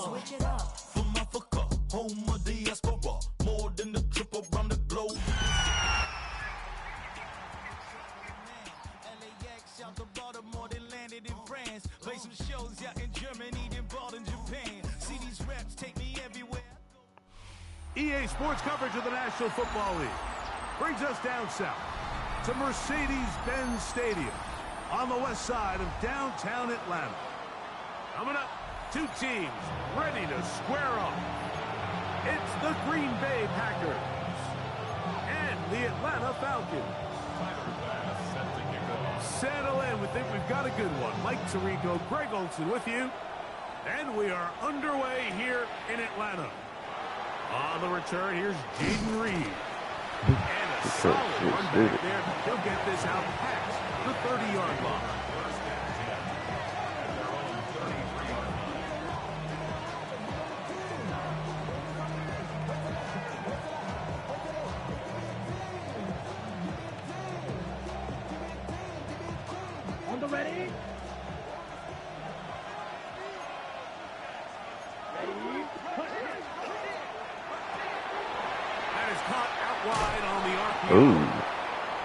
Switch it up. From Africa, home of diaspora, more than the trip around the globe. LAX out to Baltimore, they landed in France. Play some shows out in Germany, then bought in Japan. See these reps take me everywhere. EA Sports coverage of the National Football League brings us down south to Mercedes-Benz Stadium on the west side of downtown Atlanta. Coming up, two teams ready to square off. It's the Green Bay Packers and the Atlanta Falcons. Settle in. We think we've got a good one. Mike Tirico, Greg Olsen with you. And we are underway here in Atlanta. On the return, here's Jaden Reed. And a solid run back there. He'll get this out past the 30-yard line. On the ready. That is caught out wide on the RPO. Ooh.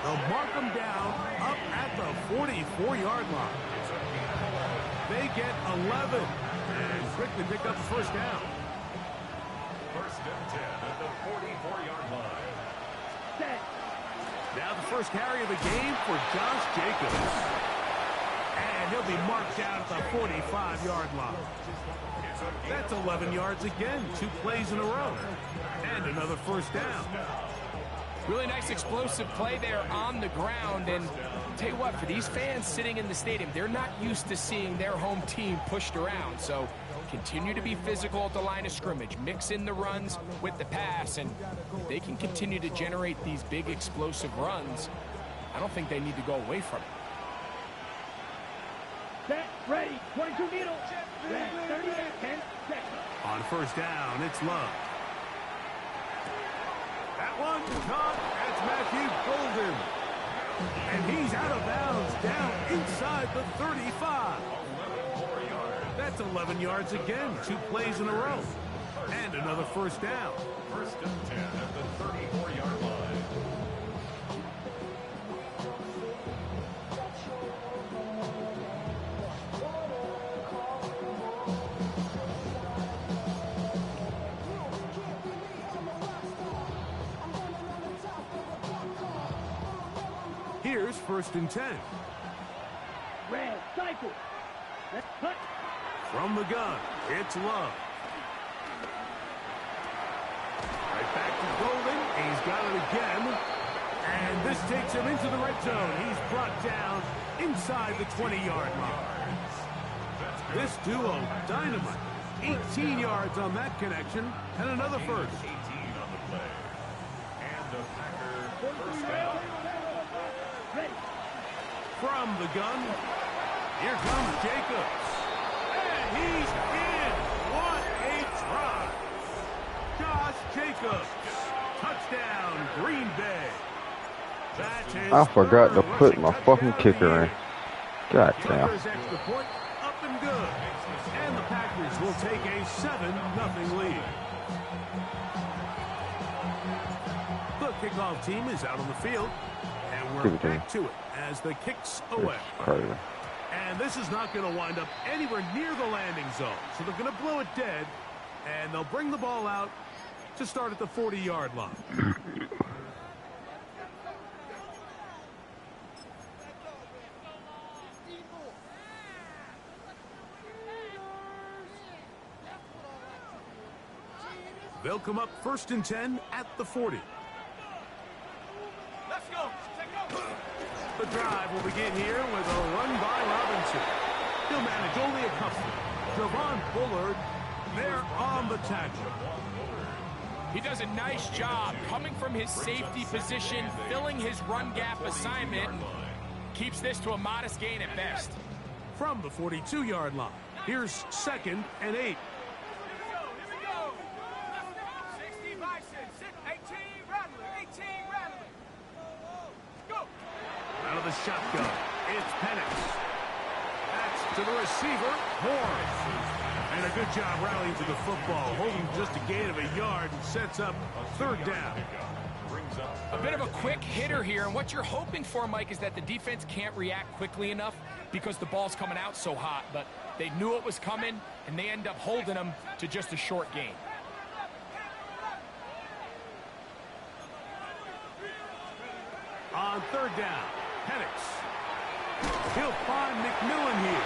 They'll mark them down up at the 44-yard line. They get 11 and quickly pick up the first down. First and 10 at the 44-yard line. Set. Now the first carry of the game for Josh Jacobs. And he'll be marked down at the 45-yard line. That's 11 yards again, 2 plays in a row. And another first down. Really nice explosive play there on the ground. And I'll tell you what, for these fans sitting in the stadium, they're not used to seeing their home team pushed around. So continue to be physical at the line of scrimmage. Mix in the runs with the pass. And if they can continue to generate these big explosive runs, I don't think they need to go away from it. Set. Ready. 22 needle. Set. 38. 10 seconds. On first down, it's Love. That one caught. That's Matthew Golden. And he's out of bounds down inside the 35. That's 11 yards again, 2 plays in a row. And another first down. First and 10 at the 34-yard line. Here's first and 10. Red. Cycle. Let's cut. From the gun, it's Love. Right back to Golden. He's got it again. And this takes him into the red zone. He's brought down inside the 20-yard line. This duo, dynamite. 18 yards on that connection, and another first. 18 on the play. And the Packer first down. Ready. From the gun, here comes Jacobs. And he's in. What a try. Josh Jacobs. Touchdown, Green Bay. That's his I forgot to third put my rushing fucking touchdown of the kicker in. year. God damn. Rutgers extra point up and good. And the Packers will take a 7-0 lead. The kickoff team is out on the field. And we're Give it to back to it as the kicks away. It's crazy. And this is not going to wind up anywhere near the landing zone. So they're going to blow it dead. And they'll bring the ball out to start at the 40-yard line. They'll come up first and 10 at the 40. Let's go. The drive will begin here with a run by Robinson. He'll manage only a couple. Javon Bullard there on the tackle. He does a nice job coming from his safety position, filling his run gap assignment, and keeps this to a modest gain at best. From the 42-yard line, here's second and 8. Out of the shotgun, it's Penix. That's to the receiver, Horn. And a good job rallying to the football, holding just a gain of a yard and sets up third down. A bit of a quick hitter here, and what you're hoping for, Mike, is that the defense can't react quickly enough because the ball's coming out so hot, but they knew it was coming, and they end up holding them to just a short gain. On third down, Penix. He'll find McMillan here.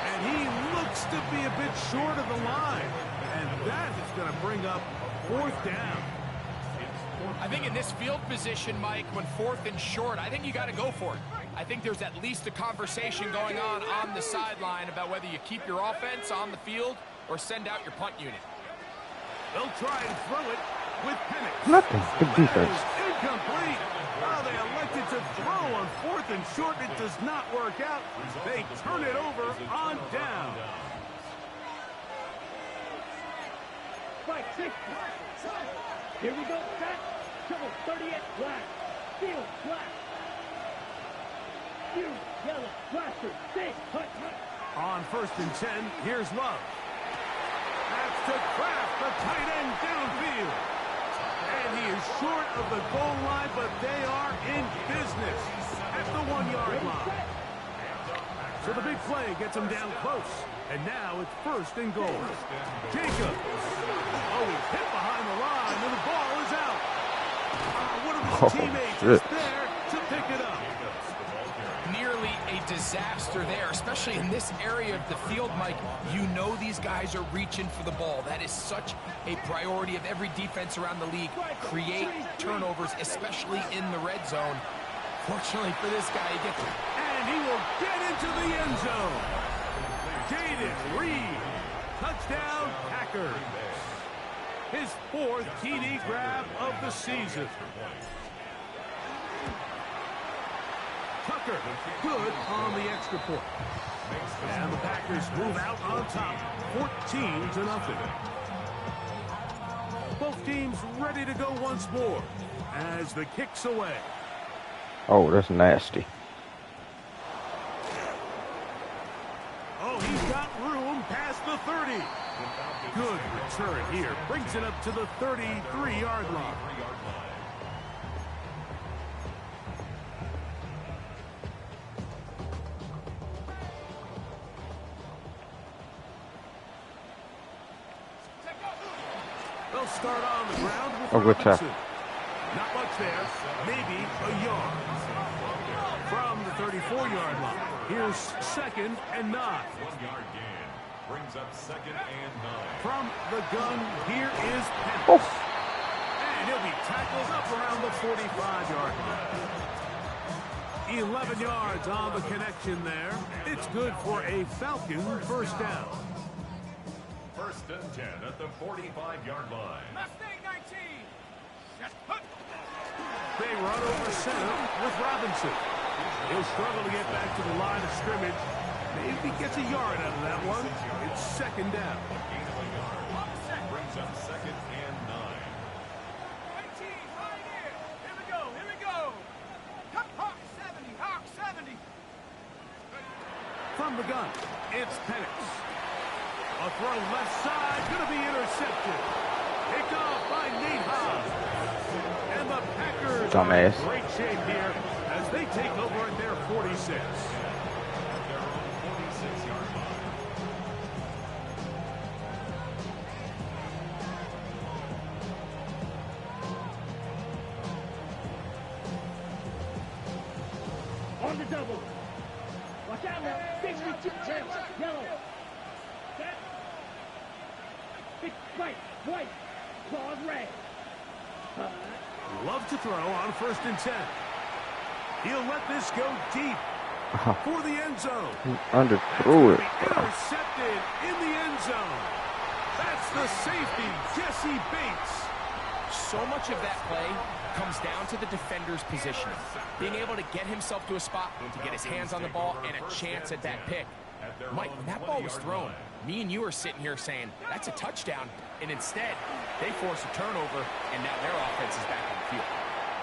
And he looks to be a bit short of the line. And that is going to bring up fourth down. I think in this field position, Mike, when fourth and short, I think you got to go for it. I think there's at least a conversation going on the sideline about whether you keep your offense on the field or send out your punt unit. They'll try and throw it with Penix. Nothing. Good defense. Incomplete. Oh, they elected to throw on fourth and short. It does not work out. They turn it over on down. 5, 6. Here we go. Set. Trouble. 38. Black. Field. Black. You. Yellow. Blaster. 6. Hut. On first and 10, here's Love. That's to Kraft, the tight end downfield. And he is short of the goal line, but they are in business at the 1-yard line. So the big play gets him down close. And now it's first and goal. Jacob. Oh, he's hit behind the line, and the ball is out. One of his teammates is there to pick it up. Nearly a disaster there, especially in this area of the field, Mike. You know these guys are reaching for the ball. That is such a priority of every defense around the league. Create turnovers, especially in the red zone. Fortunately for this guy, he gets it. And he will get into the end zone. Jaden Reed. Touchdown, Packers. His fourth TD grab of the season. Tucker, good on the extra point. And the Packers move out on top, 14-0. Both teams ready to go once more as the kick's away. Oh, that's nasty. Oh, he's got room past the 30. Good return here. Brings it up to the 33-yard line. They'll start on the ground with good tackle. Not much there. Maybe a yard. From the 34-yard line. Here's second and 9. 1-yard gain. Brings up second and 9. From the gun, here is Penix. Oh. And he'll be tackled up around the 45-yard line. 11 yards on the connection there. It's good for a Falcon first down. First and 10 at the 45-yard line. Mustang 19. They run over center with Robinson. He'll struggle to get back to the line of scrimmage. Maybe gets a yard out of that one. It's second down. Gain of a yard. Brings up second and 9. 19, right here. Here we go, here we go. Hawk 70, Hawk 70. From the gun, it's Penix. A throw left side, going to be intercepted. Picked off by Nate Hobbs. And the Packers Dumbass. are in great shape here as they take over at their 46. Their own 46-yard line. On the double. Watch out now. 62 champs. Yellow. Set. Big white. White. Claws red. Love to throw on first and 10. He'll let this go deep for the end zone. He underthrew it. Intercepted in the end zone. That's the safety, Jesse Bates. So much of that play comes down to the defender's positioning. Being able to get himself to a spot, to get his hands on the ball, and a chance at that pick. Mike, when that ball was thrown, me and you are sitting here saying, that's a touchdown. And instead, they force a turnover, and now their offense is back on the field.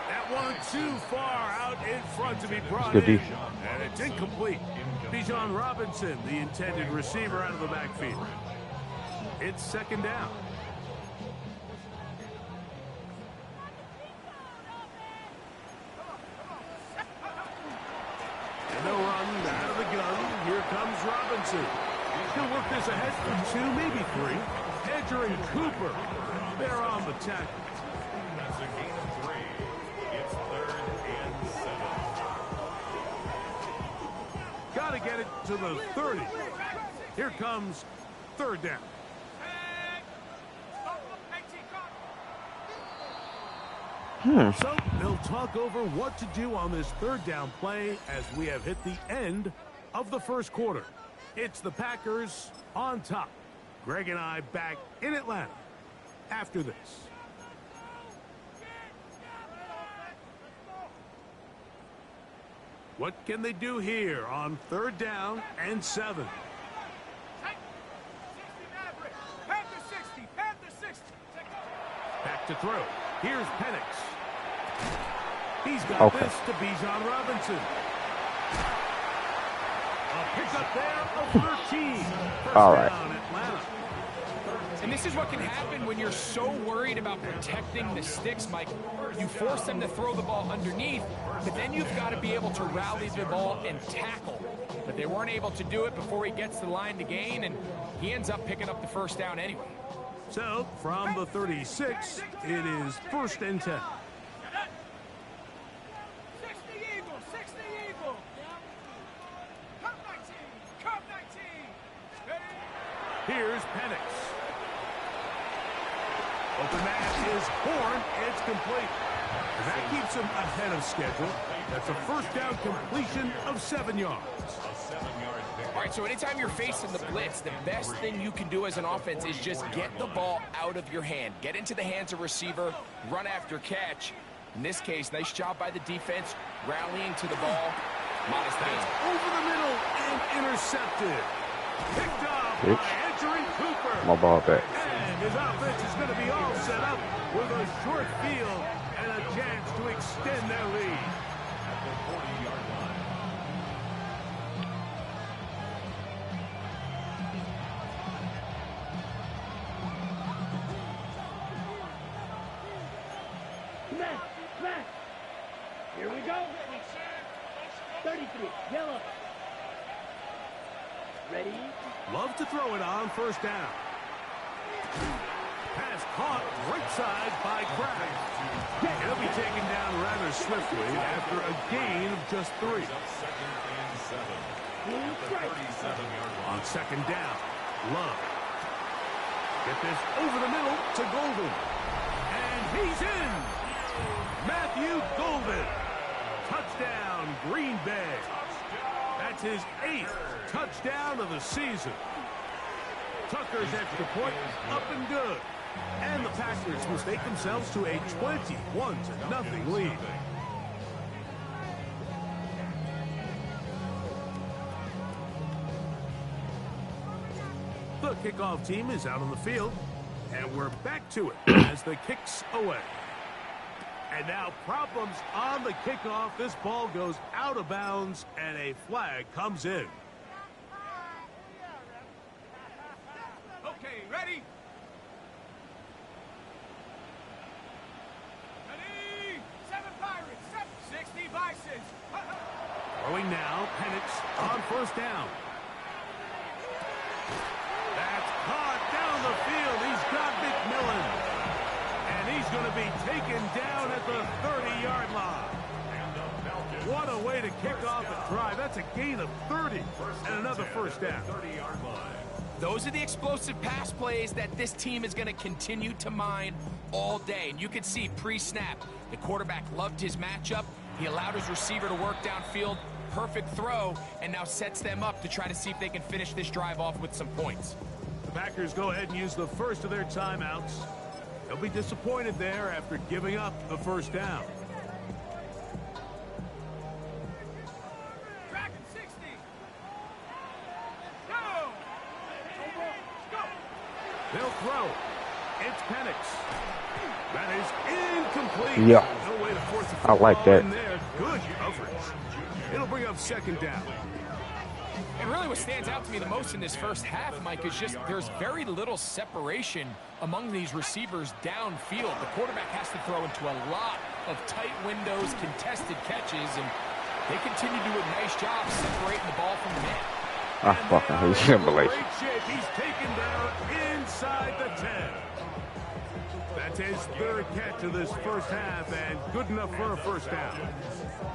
That one too far out in front to be brought Good in. D. And it's incomplete. Bijan Robinson, the intended receiver, out of the backfield. It's second down. And they'll run out of the gun. Here comes Robinson. He'll work this ahead for 2, maybe 3. Hedger and Cooper, they're on the tackle. That's a gain of 3. It's 3rd and 7. Got to get it to the 30. Here comes 3rd down. So they'll talk over what to do on this 3rd down play as we have hit the end of the first quarter. It's the Packers on top. Greg and I back in Atlanta after this. What can they do here on 3rd down and 7? Back to throw. Here's Penix. He's got this to Bijan Robinson. A pickup there of 13. All right. Down, Atlanta. And this is what can happen when you're so worried about protecting the sticks, Mike. You force them to throw the ball underneath, but then you've got to be able to rally the ball and tackle. But they weren't able to do it before he gets the line to gain, and he ends up picking up the 1st down anyway. So, from the 36, it is 1st and 10. 60 Eagles, 60 Eagles. Come 19, come 19. Here's Penix. Open man is Horn. It's complete. And that keeps him ahead of schedule. That's a 1st down completion of 7 yards. All right, so anytime you're facing the blitz, the best thing you can do as an offense is just get the ball out of your hand. Get into the hands of receiver, run after catch. In this case, nice job by the defense, rallying to the ball. Modest gain. Over the middle and intercepted. Picked up by Hedger and Cooper. My ball back. And his offense is going to be all set up with a short field and a chance to extend their lead. At the 40-yard line. Smash. Here we go. 33, yellow. Ready? Love to throw it on 1st down. Pass caught right side by Craig. He'll be taken down rather swiftly after a gain of just 3. Up 2nd and 7. At the 37-yard line. On 2nd down, Love. Get this over the middle to Golden. And he's in. Matthew Golden. Touchdown, Green Bay. That's his 8th touchdown of the season. Tucker's extra point up and good. And the Packers mistake themselves to a 21-0 lead. The kickoff team is out on the field, and we're back to it as the kicks away. And now problems on the kickoff. This ball goes out of bounds, and a flag comes in. Okay, ready? Ready? 7 Pirates, 60 Bisons. Throwing now, Penix on 1st down. That's caught down the field. He's got McMillan. And he's going to be taken down at the 30-yard line. What a way to kick off a drive. That's a gain of 30 and another 1st down. 30-yard line. Those are the explosive pass plays that this team is going to continue to mine all day. And you can see pre-snap, the quarterback loved his matchup. He allowed his receiver to work downfield. Perfect throw, and now sets them up to try to see if they can finish this drive off with some points. The Packers go ahead and use the first of their timeouts. They'll be disappointed there after giving up the 1st down. Dragon 60. Go. Go. They'll throw. It's Penix. That is incomplete. Yeah. No way to force a I like football that. in there. Good coverage. It'll bring up 2nd down. And really what stands out to me the most in this first half, Mike, is just there's very little separation among these receivers downfield. The quarterback has to throw into a lot of tight windows, contested catches, and they continue to do a nice job separating the ball from the man. I fucking hate simulation. Great shape. He's taken down inside the 10. That's his third catch of this first half, and good enough for a first down.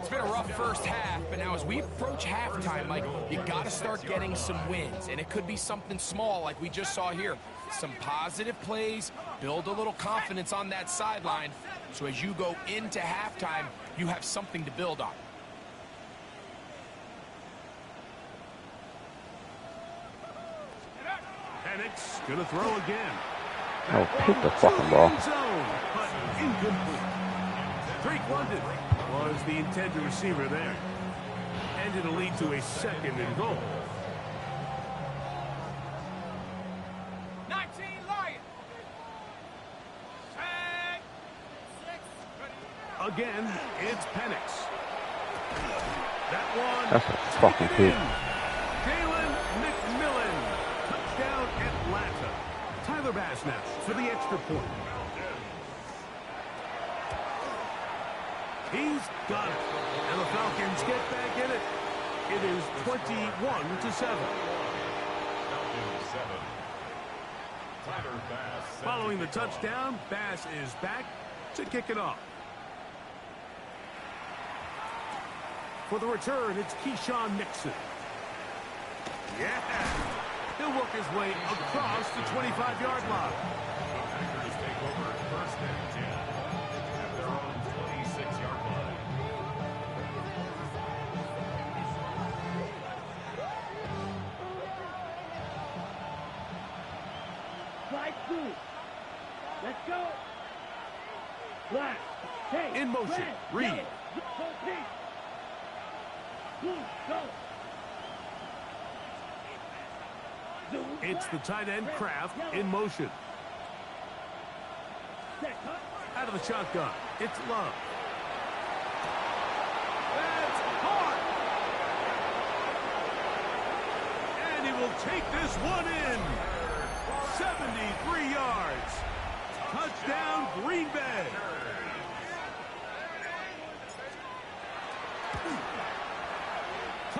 It's been a rough first half, but now as we approach halftime, Mike, you got to start getting some wins, and it could be something small like we just saw here. Some positive plays, build a little confidence on that sideline, so as you go into halftime, you have something to build on. Penix gonna throw again. Oh, pick the fucking ball. Zone, but incomplete. Drake London was the intended receiver there. And it'll lead to a 2nd and goal. 19 Lions. Tag. 6. Again, it's Penix. That one. That's a fucking pick. Jalen McMillan. Touchdown Atlanta. Tyler Bass now for the extra point. He's got it. And the Falcons get back in it. It is 21-7. Following the touchdown, Bass is back to kick it off. For the return, it's Keyshawn Nixon. Yeah. He'll work his way across the 25-yard line. Packers take over first and 10 at their own 26-yard line. Slide through. Let's go. Black. Hey. In motion, red, Reed. yellow, full pink. Blue, go. Zoom, It's the black, tight end, red, Kraft, yellow. in motion. Set, cut. Out of the shotgun, it's Love. That's hard. And he will take this one in. 73 yards. Touchdown, Green Bay.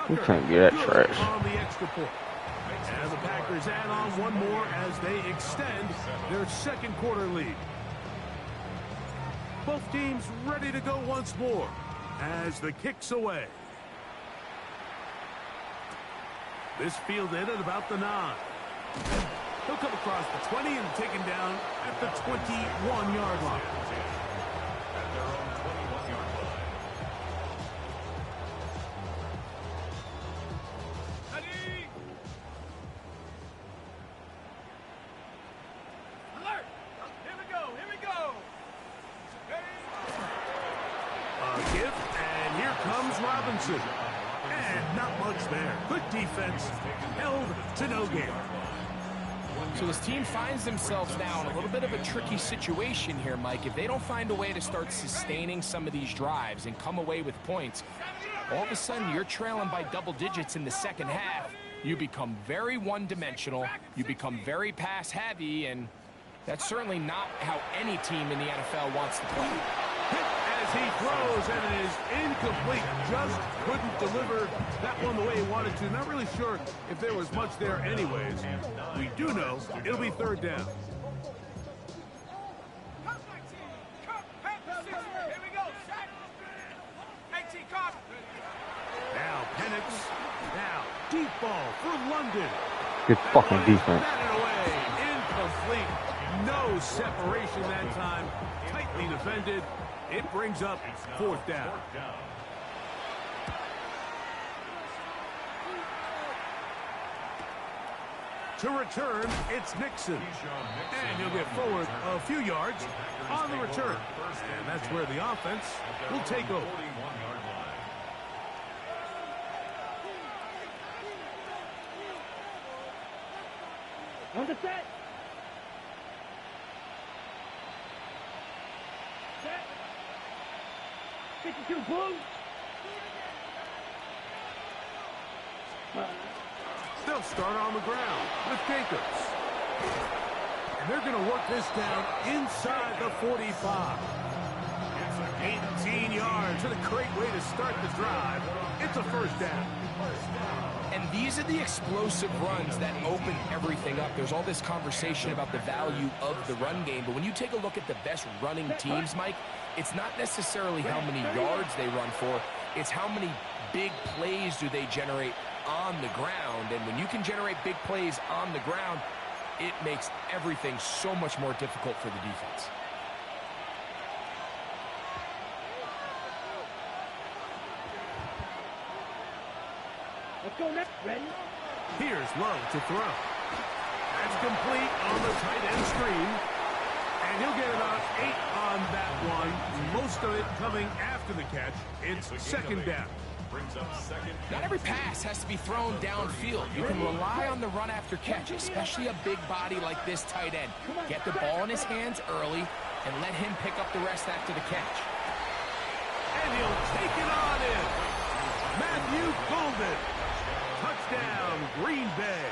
You can't get that Good trash. on the extra point. And the Packers add on one more as they extend their second quarter lead. Both teams ready to go once more as the kick's away. This fielded at about the 9. He'll come across the 20 and taken down at the 21-yard line. At their own 21-yard line. Ready. Alert. Here we go. Here we go. Ready. A gift, and here comes Robinson. And not much there. Good defense. Held to no gain. So this team finds themselves now in a little bit of a tricky situation here, Mike. If they don't find a way to start sustaining some of these drives and come away with points, all of a sudden you're trailing by double digits in the second half. You become very one-dimensional. You become very pass-heavy, and that's certainly not how any team in the NFL wants to play. Hit as he throws, and it is incomplete. Just couldn't deliver that one the way he wanted to. Not really sure if there was much there anyways. We do know it'll be third down. Come, 19. Come. Head to 6. Here we go. Set. 18. Come. Now Penix. Now deep ball for London. Good fucking defense. Batted away. Incomplete. No separation that time. Tightly defended. It brings up fourth down. To return, it's Nixon. And he'll get forward a few yards on the return. And that's where the offense will take over. 41-yard line. On the set. Set. 52, boom. They'll start on the ground with Jacobs. And they're going to work this down inside the 45. 18 yards. And a great way to start the drive. It's a first down. And these are the explosive runs that open everything up. There's all this conversation about the value of the run game, but when you take a look at the best running teams, Mike, it's not necessarily how many yards they run for, it's how many big plays do they generate on the ground. And when you can generate big plays on the ground, it makes everything so much more difficult for the defense. Let's go next. Ready? Here's Love to throw. That's complete on the tight end screen. And he'll get about 8 on that one. Most of it coming after the catch. It's second down. Brings up second. Not every pass has to be thrown downfield. You can rely on the run after catch, especially a big body like this tight end. Get the ball in his hands early and let him pick up the rest after the catch. And he'll take it on in. Matthew Golden. Touchdown, Green Bay.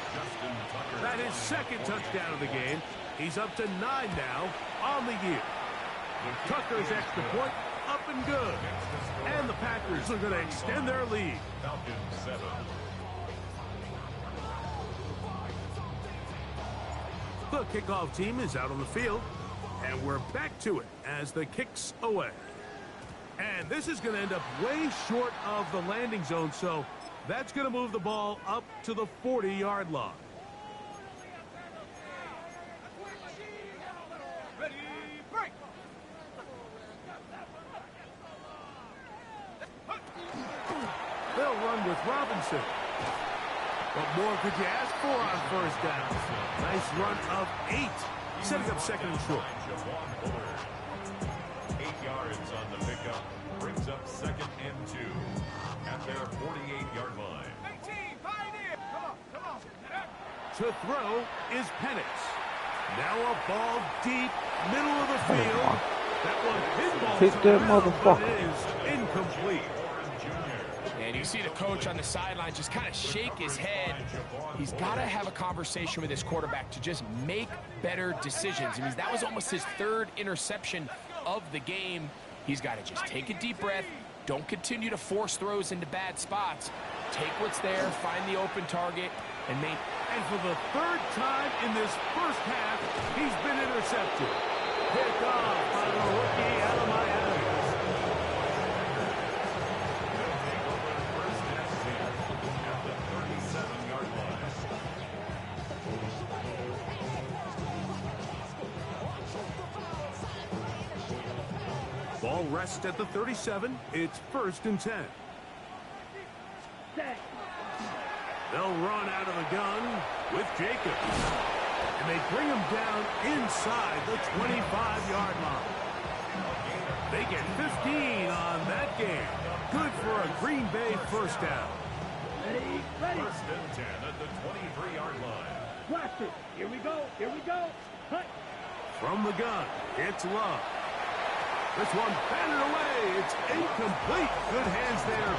That is second touchdown of the game. He's up to 9 now on the year. Tucker's extra point up and good. And the Packers are going to extend their lead. Falcons 7. The kickoff team is out on the field. And we're back to it as the kick's away. And this is going to end up way short of the landing zone, so that's going to move the ball up to the 40-yard line. Ready, break. They'll run with Robinson. What more could you ask for on first down? Nice run of 8. Setting up second and short. Javon Bullard. 8 yards on the pickup. Brings up second and 2 at their 48-yard line. 18, pioneer. Come on. To throw is Penix. Now a ball deep, middle of the field. That one pinballs Hit that around, but motherfucker. it is incomplete. And you see the coach on the sideline just kind of shake his head. He's got to have a conversation with his quarterback to just make better decisions. I mean, that was almost his 3rd interception of the game. He's got to just take a deep breath. Don't continue to force throws into bad spots. Take what's there, find the open target, and make... And for the 3rd time in this first half, he's been intercepted. Picked off by the rookie out of Miami. First and 10 at the 37-yard line. Ball rests at the 37. It's 1st and 10. Set. They'll run out of the gun with Jacobs. And they bring him down inside the 25-yard line. They get 15 on that game. Good for a Green Bay first down. Ready? First and 10 at the 23-yard line. Blast it. Here we go. Cut. From the gun, it's Love. This one batted away. It's incomplete. Good hands there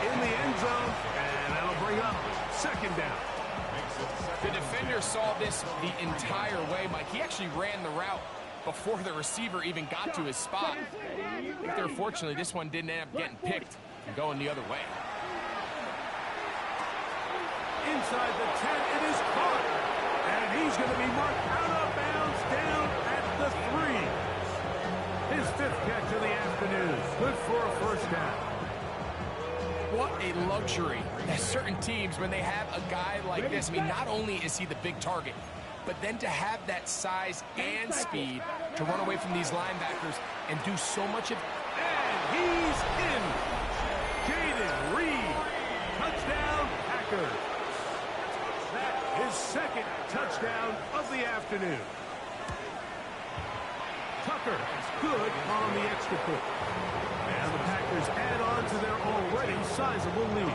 in the end zone. And that'll bring up second down. The defender saw this the entire way, Mike. He actually ran the route before the receiver even got to his spot. I think there, fortunately, this one didn't end up getting picked and going the other way. Inside the 10, it is caught. And he's going to be marked out of bounds down at the 3. His 5th catch of the afternoon. Good for a first down. What a luxury that certain teams, when they have a guy like this, I mean, not only is he the big target, but then to have that size and speed to run away from these linebackers and do so much of... And he's in. Jaden Reed. Touchdown, Packers. That is 2nd touchdown of the afternoon. Tucker is good on the extra point. And the Packers add on to their already sizable lead.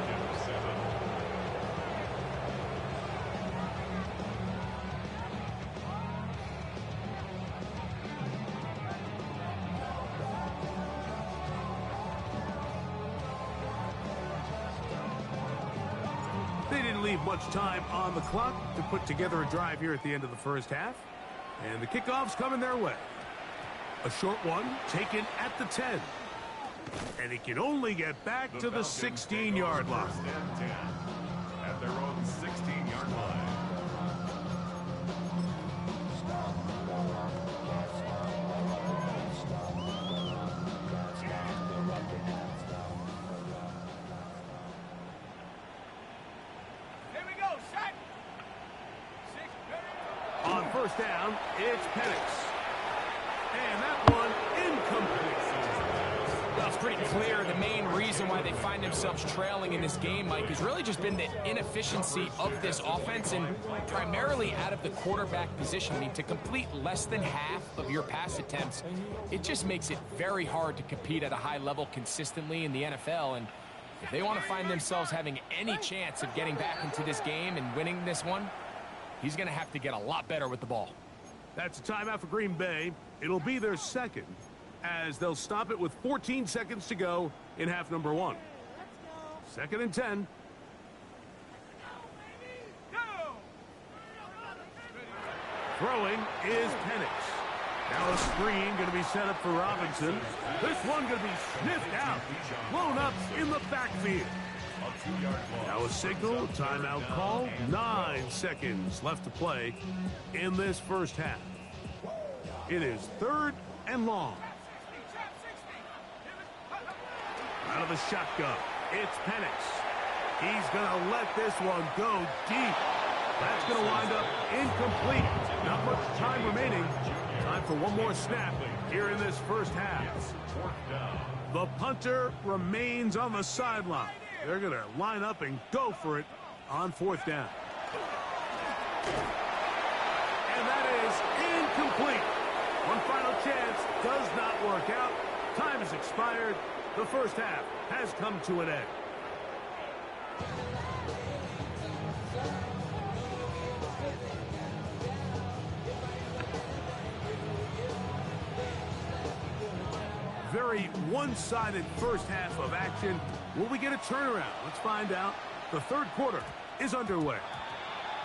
They didn't didn't leave much time on the clock to put together a drive here at the end of the first half. And the kickoff's coming their way. A short one taken at the 10. And he can only get back to the 16-yard line. First and 10 at their own 16-yard line. On first down, it's Penix. And that one incomplete. Well, it's pretty clear the main reason why they find themselves trailing in this game, Mike, has really just been the inefficiency of this offense and primarily out of the quarterback position. I mean, to complete less than half of your pass attempts, it just makes it very hard to compete at a high level consistently in the NFL. And if they want to find themselves having any chance of getting back into this game and winning this one, he's going to have to get a lot better with the ball. That's a timeout for Green Bay. It'll be their second, as they'll stop it with 14 seconds to go in half number 1. Second and 10. Throwing is Penix. Now a screen going to be set up for Robinson. This one going to be sniffed out, blown up in the backfield. Now a signal, timeout call, 9 seconds left to play in this first half. It is third and long. Out of the shotgun, it's Penix. He's going to let this one go deep. That's going to wind up incomplete. Not much time remaining. Time for one more snap here in this first half. The punter remains on the sideline. They're going to line up and go for it on fourth down. And that is incomplete. One final chance does not work out. Time has expired. The first half has come to an end. Very one-sided first half of action. Will we get a turnaround? Let's find out. The third quarter is underway.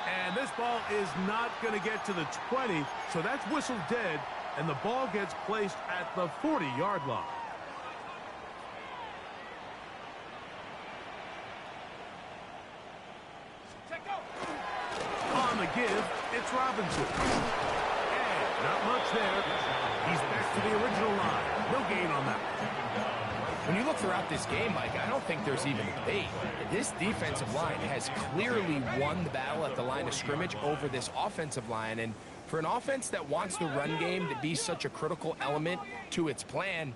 And this ball is not going to get to the 20, so that's whistled dead, and the ball gets placed at the 40-yard line. On the give, it's Robinson. And not much there. He's back to the original line. No gain on that. When you look throughout this game, Mike, I don't think there's even debate. This defensive line has clearly won the battle at the line of scrimmage over this offensive line. And for an offense that wants the run game to be such a critical element to its plan,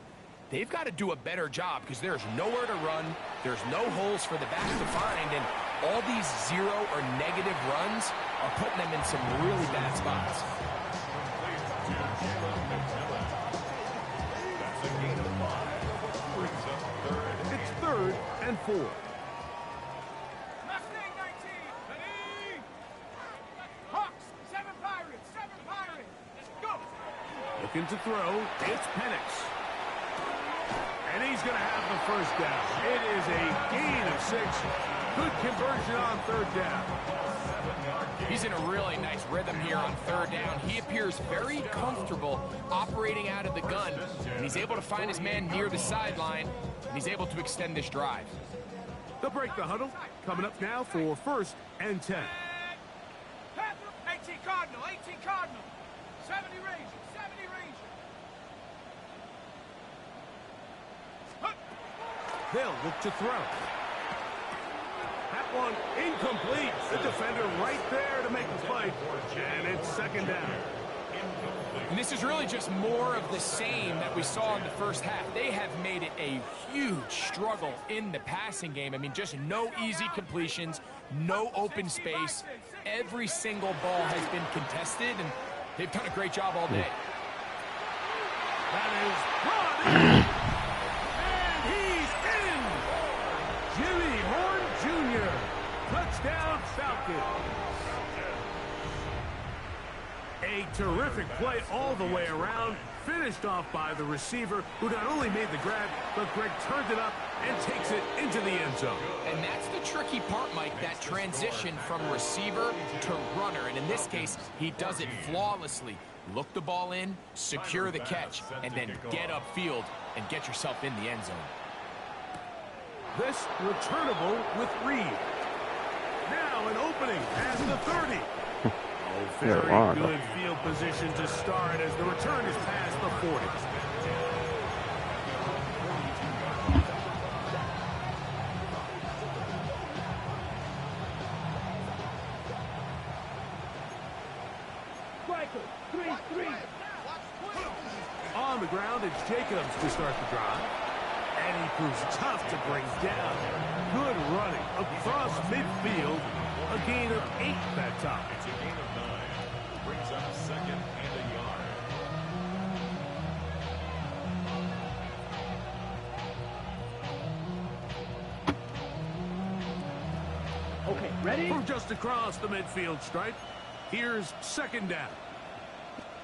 they've got to do a better job because there's nowhere to run. There's no holes for the back to find. And all these zero or negative runs are putting them in some really bad spots. It's third and 4. Mustang 19, ready? Hawks, 7 Pirates, 7 Pirates. Let's go. Looking to throw, it's Penix. And he's going to have the first down. It is a gain of 6. Good conversion on third down. He's in a really nice rhythm here on third down. He appears very comfortable operating out of the gun, and he's able to find his man near the sideline, and he's able to extend this drive. They'll break the huddle. Coming up now for first and 10. 18 Cardinal, 18 Cardinal. 70 Ranger, 70 Ranger. They'll look to throw. That one incomplete. The defender right there to make the fight. And it's second down. And this is really just more of the same that we saw in the first half. They have made it a huge struggle in the passing game. I mean, just no easy completions, no open space. Every single ball has been contested, and they've done a great job all day. That is brought in. And he's in. Jimmy Horn Jr. Touchdown Falcons. A A terrific play all the way around, finished off by the receiver, who not only made the grab, but Greg turned it up and takes it into the end zone. And that's the tricky part, Mike, that transition from receiver to runner. And in this case, he does it flawlessly. Look the ball in, secure the catch, and then get upfield and get yourself in the end zone. This returnable with Reed. Now an opening past the 30. Oh, very good field position to start as the return is past the 40. On the ground, it's Jacobs to start the drive. And he proves tough to bring down. Good running across midfield. A gain of 8 that time. It's a gain of 9. Brings up second and a yard. Okay, ready? From just across the midfield stripe, here's second down.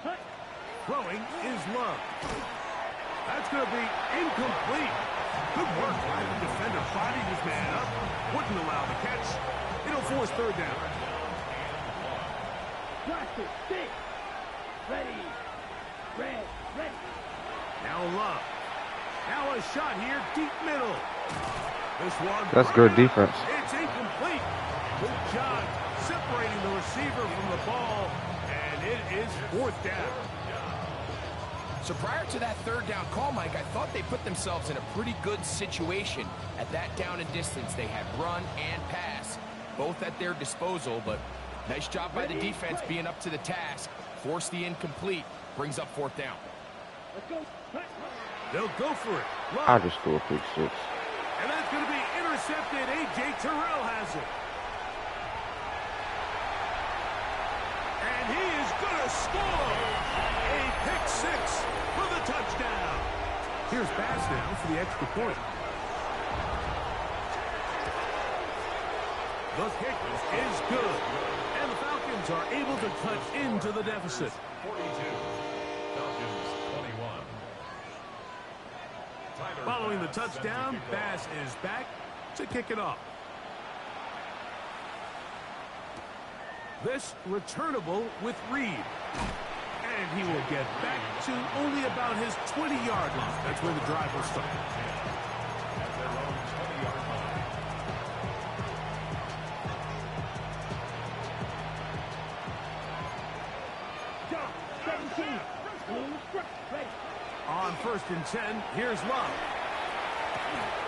Cut. Throwing is Love. That's going to be incomplete. Good work by the defender fighting his man up. Wouldn't allow the catch. It'll force third down. Blast it, stick. Ready. Red, ready. Now Love. Now a shot here, deep middle. This one. That's good defense. It's incomplete. Good job separating the receiver from the ball. And it is fourth down. So prior to that third down call, Mike, I thought they put themselves in a pretty good situation at that down and distance. They had run and pass, both at their disposal, but nice job by the defense being up to the task. Force the incomplete, brings up fourth down. Let's go. Cut. They'll go for it. Love. I just threw a pick six. And that's going to be intercepted. A.J. Terrell has it. And he is going to score. A pick six for the touchdown. Here's Bass now for the extra point. The kick is good. And the Falcons are able to cut into the deficit. 42. Falcons 21. Following the touchdown, Bass is back to kick it off. This returnable with Reed. And he will get back to only about his 20-yard line. That's where the drive will start. At their own 20-yard line. Job, 17. Ready. On 1st and 10, here's Love.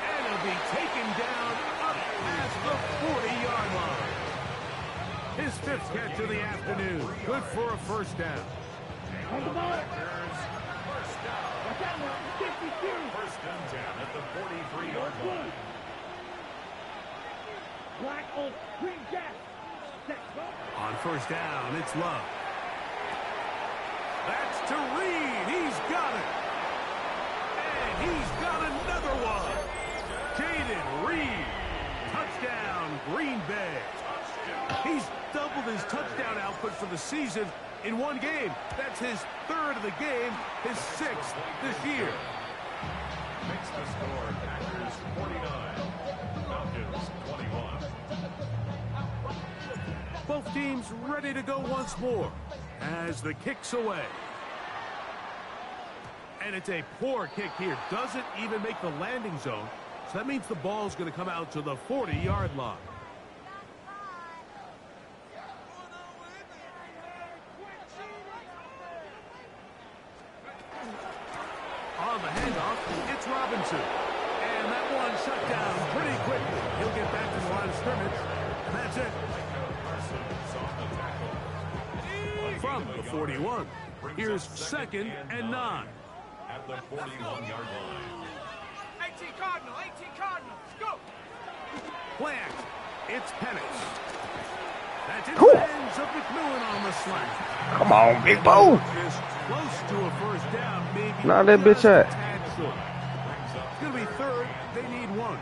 And he'll be taken down up past the 40-yard line. His 5th catch of the afternoon. Good for a first down. On the ball. First down. Watch out now. 52. First and 10 at the 43-yard line. Black on green jack. Set, go. On 1st down, it's Love. That's to Reed. He's got it. And he's got another one. Jaden Reed. Touchdown, Green Bay. He's doubled his touchdown output for the season in one game. That's his 3rd of the game, his 6th this year. Makes the score Packers 49. Falcons 21. Both teams ready to go once more as the kick's away. And it's a poor kick here. Doesn't even make the landing zone. So that means the ball's going to come out to the 40-yard line. On the handoff, it's Robinson. And that one shut down pretty quickly. He'll get back to the line of scrimmage. And that's it. From the 41, here's 2nd and 9. At the 41-yard line. 18 Cardinal, go! Plant. It's Penix. That's in the hands of McMillan on the slant. Come on, big Bo. Just close to a first down, maybe. Now that bitch just a at. tad short. It's going to be 3rd. They need 1.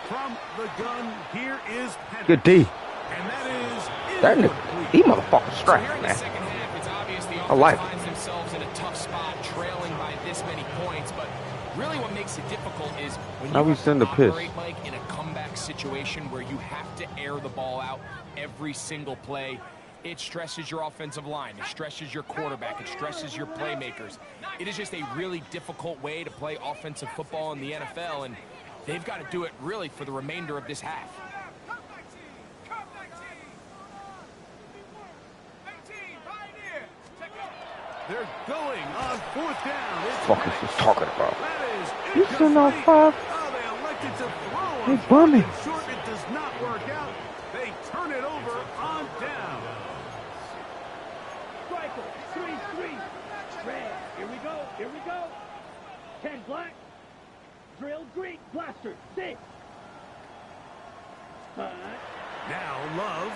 From the gun, here is Penix. Good D. And that is That incomplete. nigga, he motherfucking So straight, here in the man. second half, it's obvious the I like offense it. finds themselves in a tough spot, trailing by this many points. But really, what makes it difficult is when How you we have to send the piss? operate, Mike, in a comeback situation where you have to air the ball out every single play. It stresses your offensive line. It stresses your quarterback. It stresses your playmakers. It is just a really difficult way to play offensive football in the NFL, and they've got to do it really for the remainder of this half. They're going on 4th down. It's Fuck is he talking about? That is You still know incomplete. 5? Oh, they elected to throw They on bumming. 4th and short. It does not work out. They turn it over on down. Striker, 3-3. Red. Here we go. Here we go. 10 black. Drill green. Blaster. 6. Now Love.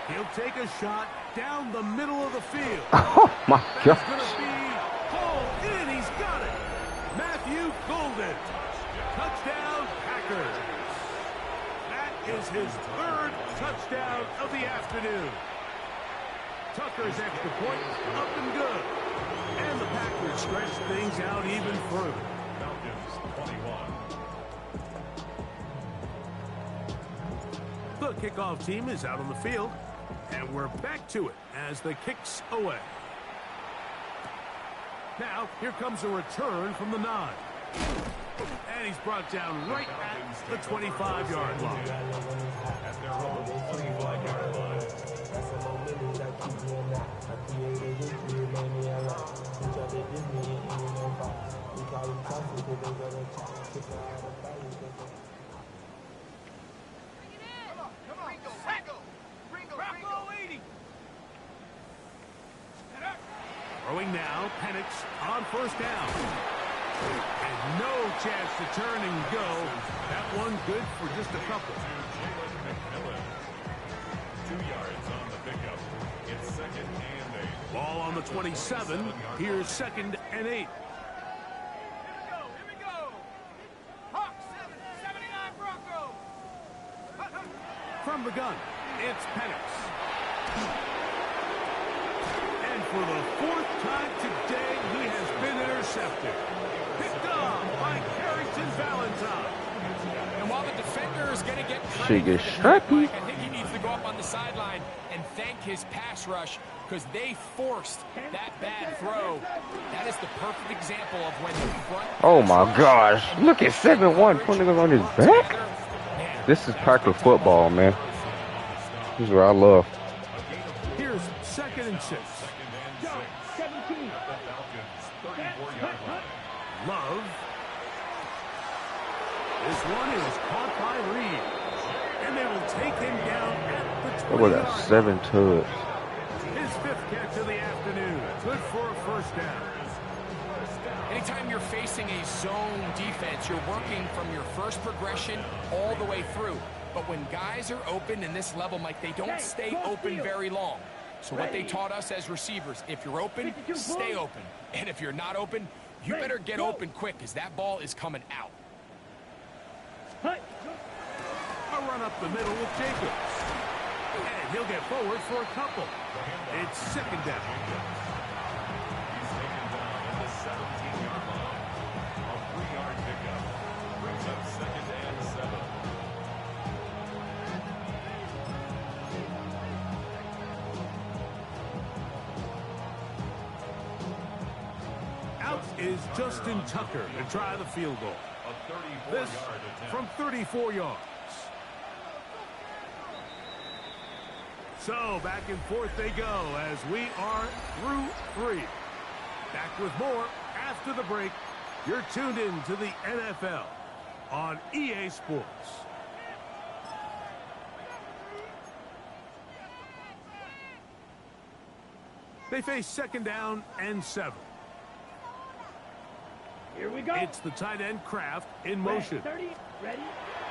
He'll take a shot down the middle of the field. Oh my That's going gosh. to be pulled in. He's got it. Matthew Golden. Touchdown, Packers. That is his 3rd touchdown of the afternoon. Tucker's extra point up and good. And the Packers stretch things out even further. Falcons 21. The kickoff team is out on the field, and we're back to it as the kick's away. Now, here comes a return from the 9. And he's brought down right at the 25-yard line. At their own 25-yard line. Throwing now, Penix on 1st down. And no chance to turn and go. That one good for just a couple. Jalen McMillan. 2 yards on the pickup. It's 2nd and 8. Ball on the 27. Here's 2nd and 8. From the gun, it's Penix. And for the 4th time today, he has been intercepted. Picked off by Carrington Valentine. And while the defender is going to get She credit gets for the head strappy. fake, I think he needs to go up on the sideline and thank his pass rush because they forced that bad throw. That is the perfect example of when the front. Oh pass my rush gosh. and Look at 7-1 putting niggas on his back. Man, This is Packer football, man. This is what I love. Here's 2nd and 6. Go. 17. Falcons 34-yard line. Love. This one is caught by Reed. And they will take him down at the Look at 20-yard that, line. 7 tugs. His 5th catch of the afternoon. Good for a 1st down. anytime you're facing a zone defense, you're working from your first progression all the way through. But when guys are open in this level, Mike, they don't stay open very long. So what they taught us as receivers, if you're open, stay open. And if you're not open, you better get open quick because that ball is coming out. A run up the middle with Jacobs. And he'll get forward for a couple. It's 2nd down. He's taken down at the 17-yard line. A 3-yard pickup brings up 2nd and 7. Out is Justin Tucker to try the field goal. A This 34-yard attempt. from 34 yards. So back and forth they go as we are through 3. Back with more after the break. You're tuned in to the NFL on EA Sports. They face 2nd down and 7. Here we go. It's the tight end Kraft in motion. 30. Ready?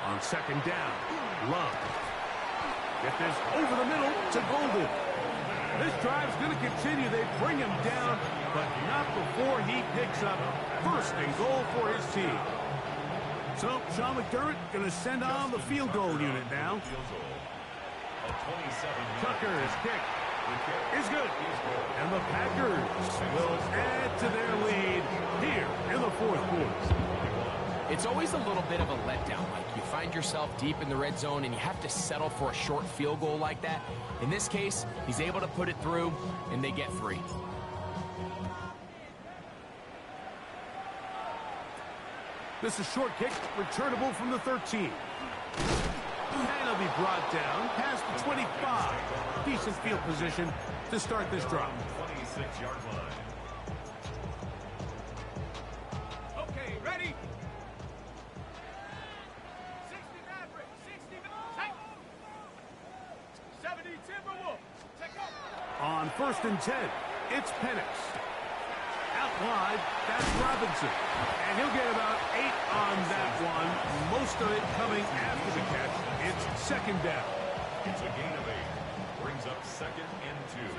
On 2nd down, Love. Get this over the middle to Golden. This drive's going to continue. They bring him down, but not before he picks up first and goal for his team. So Sean McDermott going to send on the field goal unit now. Tucker's kick is good. And the Packers will add to their lead here in the fourth quarter. It's always a little bit of a letdown. Like, you find yourself deep in the red zone and you have to settle for a short field goal like that. In this case, he's able to put it through, and they get 3. This is short kick, returnable from the 13. And he'll be brought down past the 25. Decent field position to start this drive. 26-yard line. Okay, ready? 60 Maverick, 60 take. 70 Timberwolf, take off. On 1st and 10, it's Penix. Out wide, that's Robinson. And he'll get about 8 on that one. Most of it coming after the catch. It's second down. It's a gain of 8. Brings up 2nd and 2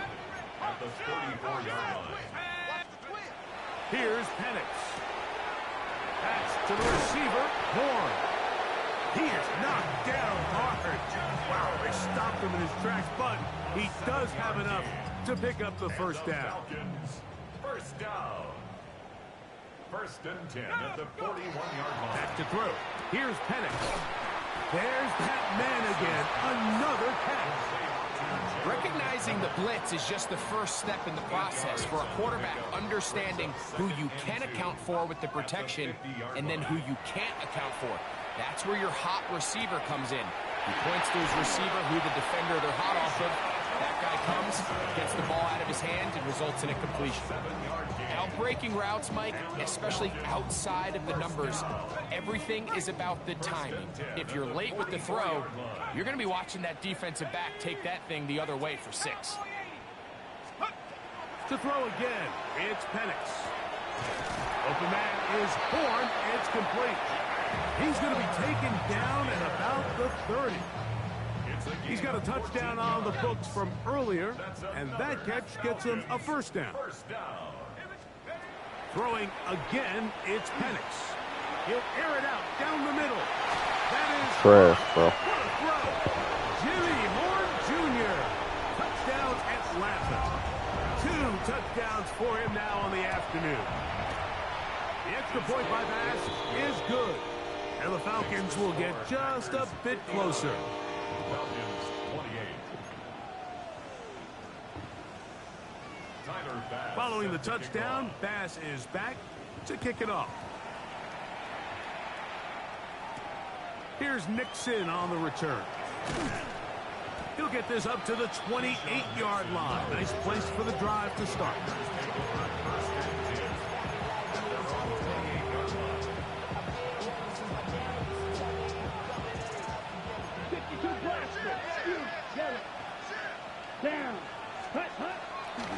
at the 34-yard line. Here's Penix. Pass to the receiver, Horn. He is knocked down hard. Wow, they stopped him in his tracks, but he does have enough to pick up the first down. Falcons, first down. 1st and 10 at the 41-yard line. Back to throw. Here's Penix. There's that man again. Another catch. Recognizing the blitz is just the first step in the process for a quarterback understanding who you can account for with the protection and then who you can't account for. That's where your hot receiver comes in. He points to his receiver, who the defender they're hot off of. That guy comes, gets the ball out of his hand, and results in a completion. Now, breaking routes, Mike, especially outside of the numbers, everything is about the timing. If you're late with the throw, you're going to be watching that defensive back take that thing the other way for 6. To throw again, it's Penix. Open man is Horn. It's complete. He's going to be taken down at about the 30. He's got a touchdown on the books from earlier, and that catch gets him a first down. Throwing again, it's Penix. He'll air it out down the middle. That is trash, bro. What a throw. Jimmy Horn Jr. Touchdown Atlanta. 2 touchdowns for him now on the afternoon. The extra point by Bass is good. And the Falcons will get just a bit closer. Falcons 28. Tyler Bass. Following the touchdown, Bass is back to kick it off. Here's Nixon on the return. He'll get this up to the 28-yard line. Nice place for the drive to start. Down. Hut, hut.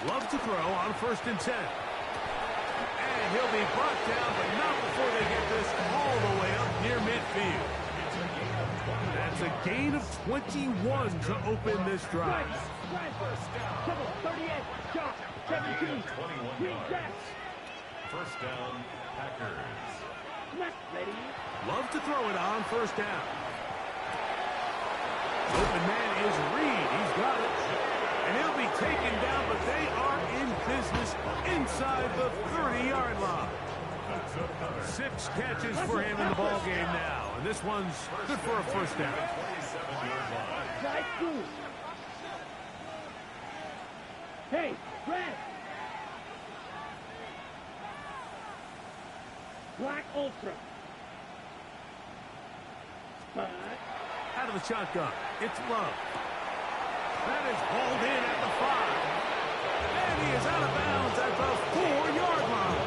Love to throw on 1st and 10. And he'll be brought down, but not before they get this all the way up near midfield. That's a gain of 21 to open this drive. Double, 38, shot, 17, 21 yards. First down, Packers. Not ready. Love to throw it on 1st down. Open man is Reed. He's got it. And he'll be taken down, but they are in business inside the 30-yard line. 6 catches for him in the ball game now. And this one's good for a first down. Right through. Hey, Brad. Black Ultra. But Out of the shotgun, it's Love. That is hauled in at the 5. And he is out of bounds at the 4-yard line.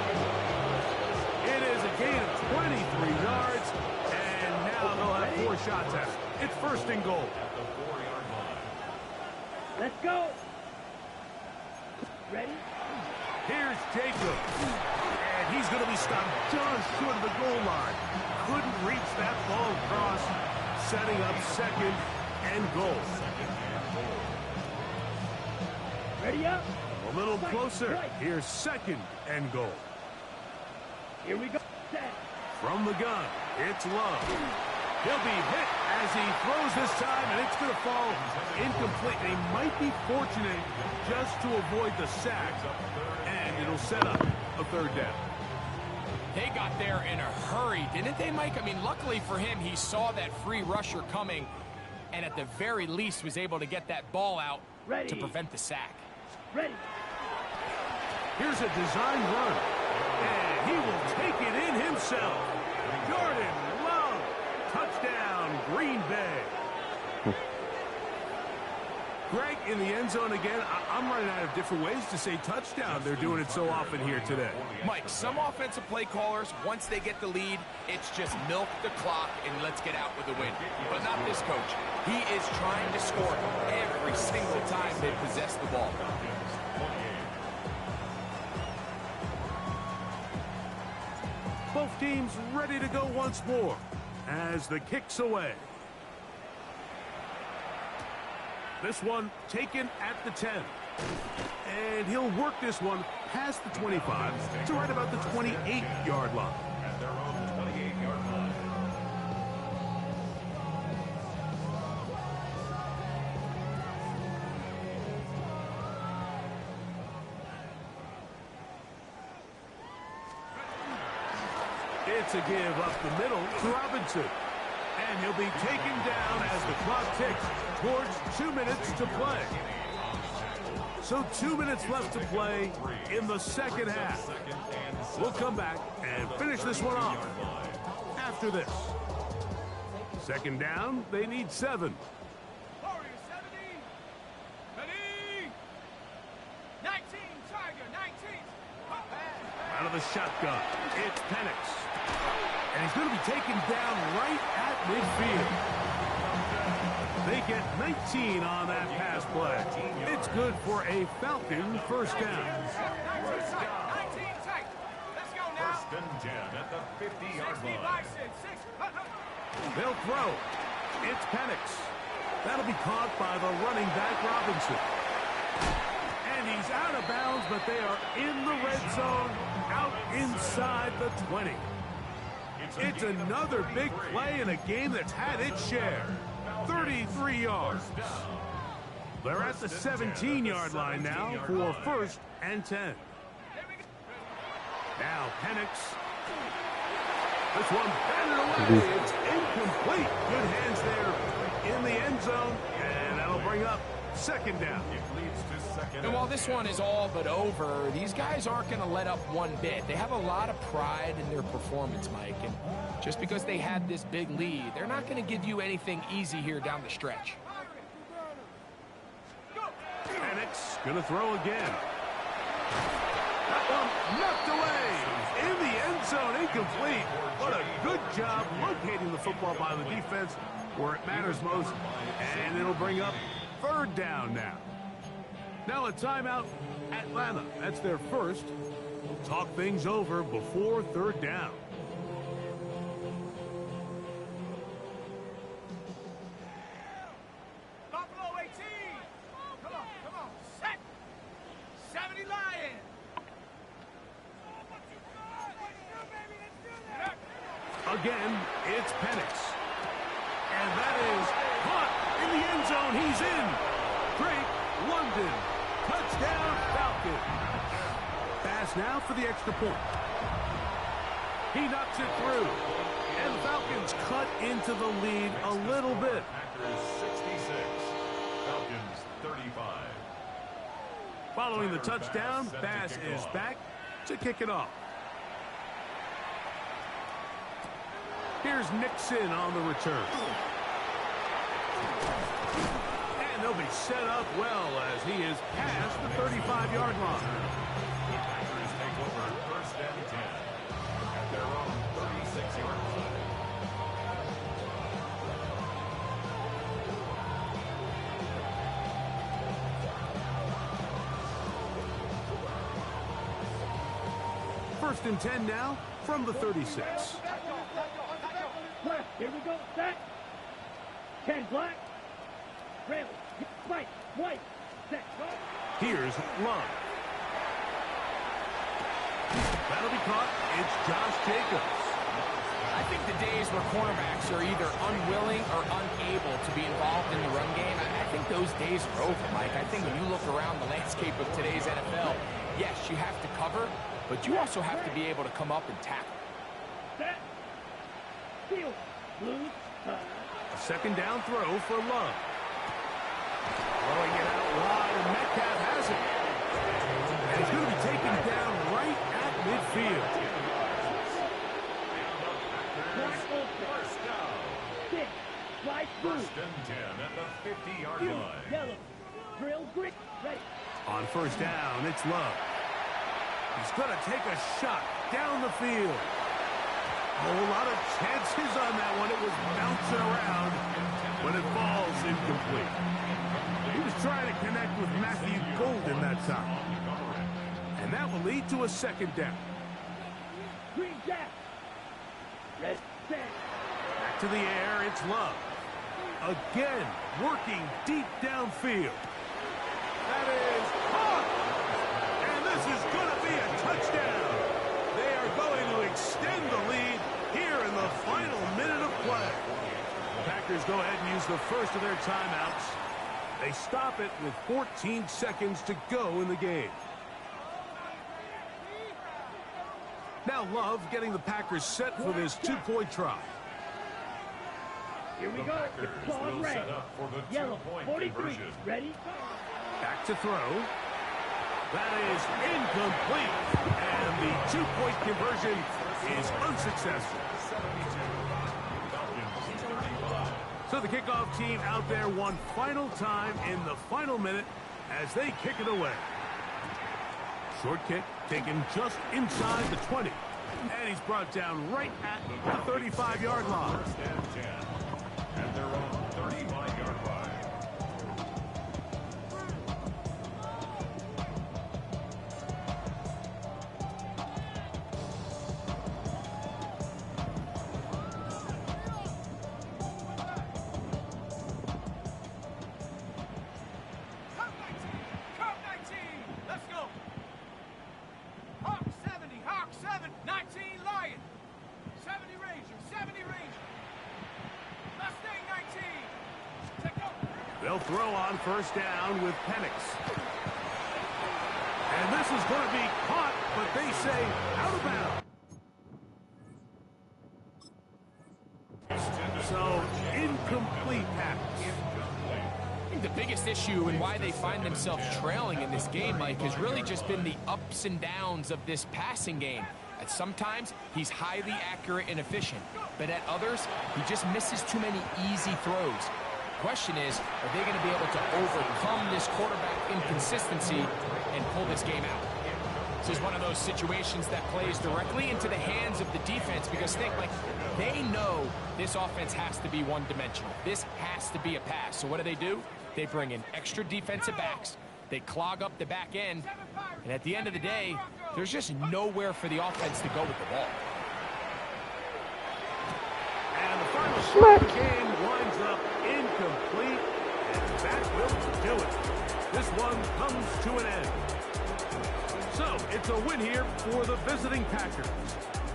It is a gain of 23 yards, and now they'll have 4 shots at it. It's 1st and goal. At the 4-yard line. let's go. Ready? Here's Jacob. And he's going to be stopped just short of the goal line. Couldn't reach that ball across, setting up 2nd and goal. Ready up. A little closer. Here's second and goal. Here we go. Set. From the gun, it's Love. He'll be hit as he throws this time, and it's going to fall incomplete. They might be fortunate just to avoid the sack, and it'll set up a third down. They got there in a hurry, didn't they, Mike? I mean, luckily for him, he saw that free rusher coming, and at the very least was able to get that ball out to prevent the sack. Ready. Here's a design run, and he will take it in himself. Jordan Love, touchdown, Green Bay. Greg, in the end zone again. I'm running out of different ways to say touchdown. They're doing it so often here today. Mike, some offensive play callers, once they get the lead, it's just milk the clock and let's get out with a win. But not this coach. He is trying to score every single time they possess the ball. Both teams ready to go once more as the kick's away. This one taken at the 10. And he'll work this one past the 25 to right about the 28-yard line. At their own 28-yard line. It's a give up the middle to Robinson. And he'll be taken down as the clock ticks towards 2 minutes to play. So 2 minutes left to play in the second half. We'll come back and finish this one off after this. Second down, they need 7. Warriors 70. Ready. 19, Tiger, 19. Out of the shotgun, it's Penix. And he's going to be taken down right at midfield. They get 19 on that pass play. It's good for a Falcon first down. 19 tight. Let's go now. First and 10 at the 50-yard line. They'll throw. It's Penix. That'll be caught by the running back Robinson. And he's out of bounds, but they are in the red zone, out inside the 20. It's another big play in a game that's had its share. 33 yards. They're at the 17-yard line now for first and 10. Now Penix. This one batted away. It's incomplete. Good hands there in the end zone. And that'll bring up second down. It leads to second. And while this one is all but over, these guys aren't going to let up one bit. They have a lot of pride in their performance, Mike. And just because they had this big lead, they're not going to give you anything easy here down the stretch. Penix going to throw again. That one knocked away in the end zone, incomplete. What a good job locating the football by the defense where it matters most. And it'll bring up third down now. Now a timeout, Atlanta. That's their first. We'll talk things over before third down. Buffalo 18. Come on. Set. 70 Lion. Again, it's Penix. And that is caught in the end zone. He's in. Drake London. Touchdown, Falcon. Pass now for the extra point. He knocks it through. And the Falcons cut into the lead a little bit. Packers 66. Falcons 35. Following the touchdown, Bass is back to kick it off. Here's Nixon on the return. And they'll be set up well as he is past the 35-yard line. Packers take over first and 10 at their own 36-yard line. First and 10 now from the 36. Left. Here we go. Set. 10 black. Railing. Right. White. Set. Go. Here's Love. That'll be caught. It's Josh Jacobs. I think the days where cornerbacks are either unwilling or unable to be involved in the run game, I think those days are over, Mike. I think when you look around the landscape of today's NFL, yes, you have to cover, but you also have to be able to come up and tackle. Set. Field. Blue. A second down throw for Love. Throwing it out wide, and Metcalf has it. And he's going to be taken down right at midfield. First down. 6. Right through. First and 10 at the 50-yard Blue. line. Yellow. Drill grit. Ready. On first down, it's Love. He's going to take a shot down the field. A whole lot of chances on that one. It was bouncing around, but it falls incomplete. He was trying to connect with Matthew Golden that time. And that will lead to a second down. Green Jack. Red. Set. Back to the air, it's Love. Again, working deep downfield. That is caught! And this is going to be a touchdown. They are going to extend the lead here in the final minute of play. The Packers go ahead and use the first of their timeouts. They stop it with 14 seconds to go in the game. Now Love getting the Packers set for this two-point try. Here we The go. Packers It's on will red. set up for the Yellow. two-point 43. conversion. Ready. Back to throw. That is incomplete. And the two-point conversion is unsuccessful. So the kickoff team out there one final time in the final minute as they kick it away. Short kick taken just inside the 20. And he's brought down right at the 35-yard line. First and 10 at their own 35-yard line. Cup 19, let's go. Hawk 70, Hawk 7, 19 Lion. 70 Ranger, 70 Ranger. Mustang 19. Take over. They'll throw on first down with Penix. And this is going to be caught, but they say out of bounds. So, incomplete pass. I think the biggest issue and why they find themselves trailing in this game, Mike, has really just been the ups and downs of this passing game. At sometimes, he's highly accurate and efficient, but at others, he just misses too many easy throws. The question is, are they going to be able to overcome this quarterback inconsistency and pull this game out? This is one of those situations that plays directly into the hands of the defense because think, like, they know this offense has to be one-dimensional. This has to be a pass. So what do? They bring in extra defensive backs. They clog up the back end. And at the end of the day, there's just nowhere for the offense to go with the ball. And the final shot of the game winds up incomplete. And that will do it. This one comes to an end. So, it's a win here for the visiting Packers.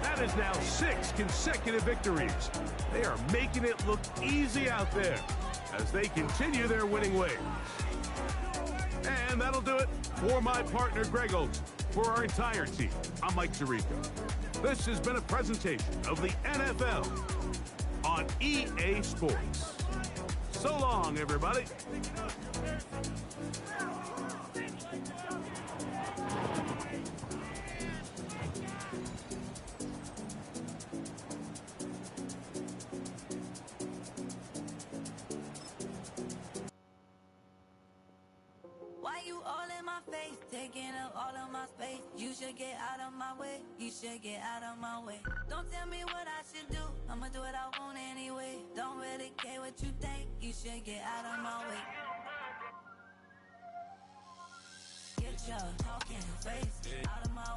That is now 6 consecutive victories. They are making it look easy out there as they continue their winning ways. And that'll do it for my partner, Greg Olsen. For our entire team, I'm Mike Tirico. This has been a presentation of the NFL on EA Sports. So long, everybody. Why you all in my face, taking up all of my space? You should get out of my way, you should get out of my way. Don't tell me what I should do, I'ma do what I want anyway. Don't really care what you think, you should get out of my way. Get your talking face out of my